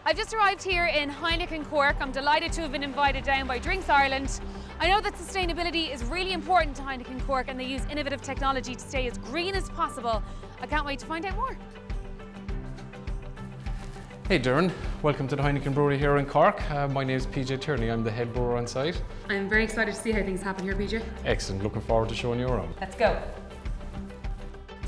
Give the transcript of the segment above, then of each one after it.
I've just arrived here in Heineken, Cork. I'm delighted to have been invited down by Drinks Ireland. I know that sustainability is really important to Heineken Cork and they use innovative technology to stay as green as possible. I can't wait to find out more. Hey Doireann, welcome to the Heineken brewery here in Cork. My name is PJ Tierney, I'm the head brewer on site. I'm very excited to see how things happen here, PJ. Excellent, looking forward to showing you around. Let's go.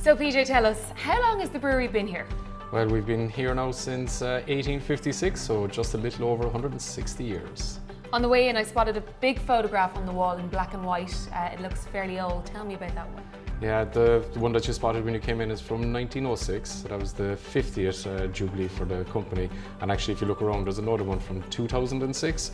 So PJ, tell us, how long has the brewery been here? Well, we've been here now since 1856, so just a little over 160 years. On the way in, I spotted a big photograph on the wall in black and white. It looks fairly old. Tell me about that one. Yeah, the one that you spotted when you came in is from 1906, so that was the 50th Jubilee for the company. And actually, if you look around, there's another one from 2006,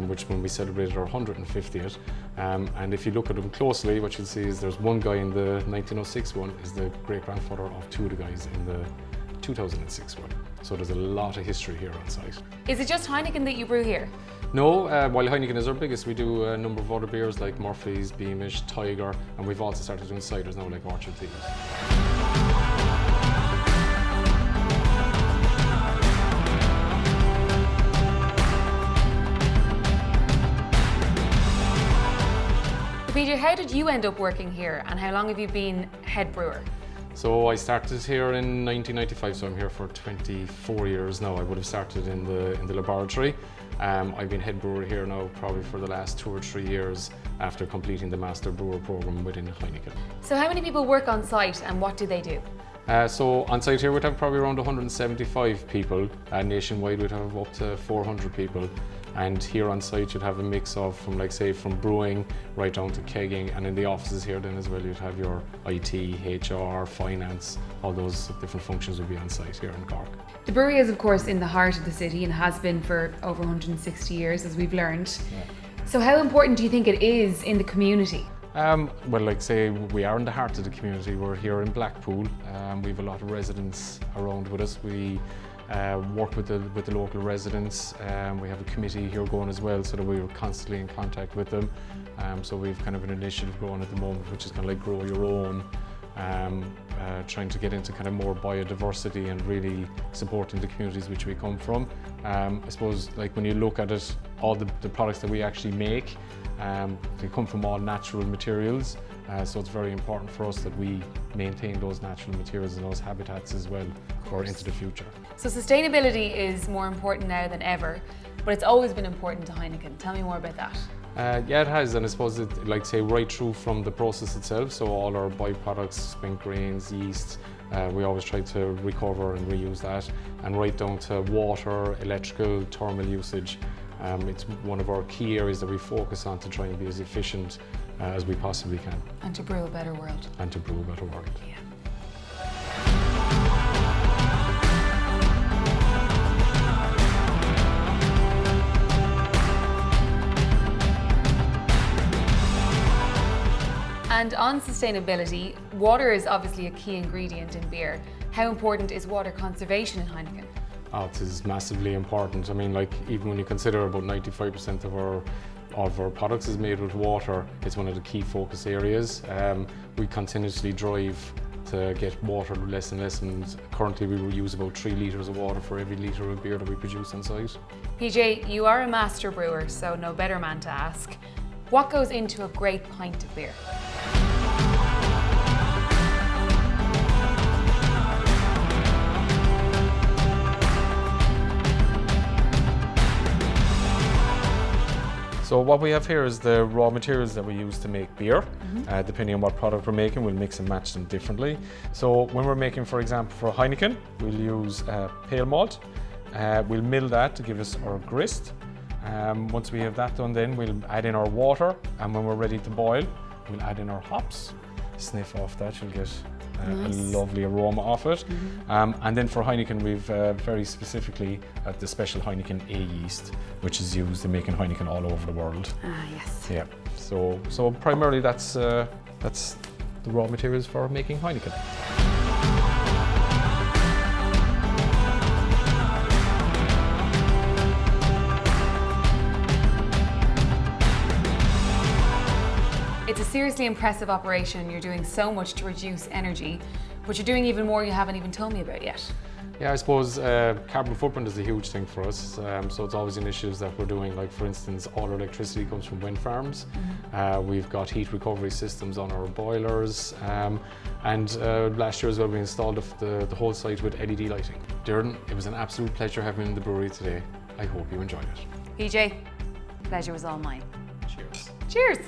which when we celebrated our 150th. And if you look at them closely, what you'll see is there's one guy in the 1906 one is the great-grandfather of two of the guys in the 2006 one. So there's a lot of history here on site. Is it just Heineken that you brew here? No, while Heineken is our biggest, we do a number of other beers like Murphy's, Beamish, Tiger, and we've also started doing ciders now like Orchard Thieves. PJ, how did you end up working here and how long have you been head brewer? So I started here in 1995, so I'm here for 24 years now. I would have started in the laboratory. I've been head brewer here now probably for the last 2 or 3 years after completing the master brewer program within Heineken. So how many people work on site and what do they do? So on site here we'd have probably around 175 people. Nationwide we'd have up to 400 people. And here on site you'd have a mix of from brewing right down to kegging, and in the offices here then as well you'd have your IT, HR, finance, all those different functions would be on site here in Cork. The brewery is of course in the heart of the city and has been for over 160 years as we've learned. Yeah. So how important do you think it is in the community? Well, we are in the heart of the community. We're here in Blackpool. We have a lot of residents around with us. We work with the local residents. We have a committee here going as well, so that we're constantly in contact with them. So we've kind of an initiative going at the moment, which is kind of like grow your own, trying to get into kind of more biodiversity and really supporting the communities which we come from. I suppose like when you look at it, all the products that we actually make, they come from all natural materials. So it's very important for us that we maintain those natural materials and those habitats as well for into the future. So sustainability is more important now than ever, but it's always been important to Heineken. Tell me more about that. Yeah, it has, and I suppose it, right through from the process itself. So all our byproducts, spent grains, yeast, we always try to recover and reuse that, and right down to water, electrical, thermal usage. It's one of our key areas that we focus on to try and be as efficient as we possibly can. And to brew a better world. And to brew a better world. Yeah. And on sustainability, water is obviously a key ingredient in beer. How important is water conservation in Heineken? Oh, it is massively important. I mean, even when you consider about 95% of our products is made with water, it's one of the key focus areas. We continuously drive to get water less and less, and currently we use about 3 litres of water for every litre of beer that we produce on site. PJ, you are a master brewer, so no better man to ask. What goes into a great pint of beer? So what we have here is the raw materials that we use to make beer. Depending on what product we're making, we'll mix and match them differently. So when we're making, for example, for Heineken, we'll use pale malt. We'll mill that to give us our grist. Once we have that done, then we'll add in our water, and when we're ready to boil, we'll add in our hops. Sniff off that, you'll get nice. A lovely aroma off it. And then for Heineken, we've very specifically the special Heineken A yeast, which is used in making Heineken all over the world. Ah, yes. Yeah. So primarily that's the raw materials for making Heineken. It's a seriously impressive operation. You're doing so much to reduce energy, but you're doing even more you haven't even told me about yet. Yeah, I suppose carbon footprint is a huge thing for us. So it's always initiatives that we're doing, like for instance, all our electricity comes from wind farms. We've got heat recovery systems on our boilers. And last year as well, we installed the whole site with LED lighting. Doireann, it was an absolute pleasure having you in the brewery today. I hope you enjoyed it. PJ, pleasure was all mine. Cheers. Cheers.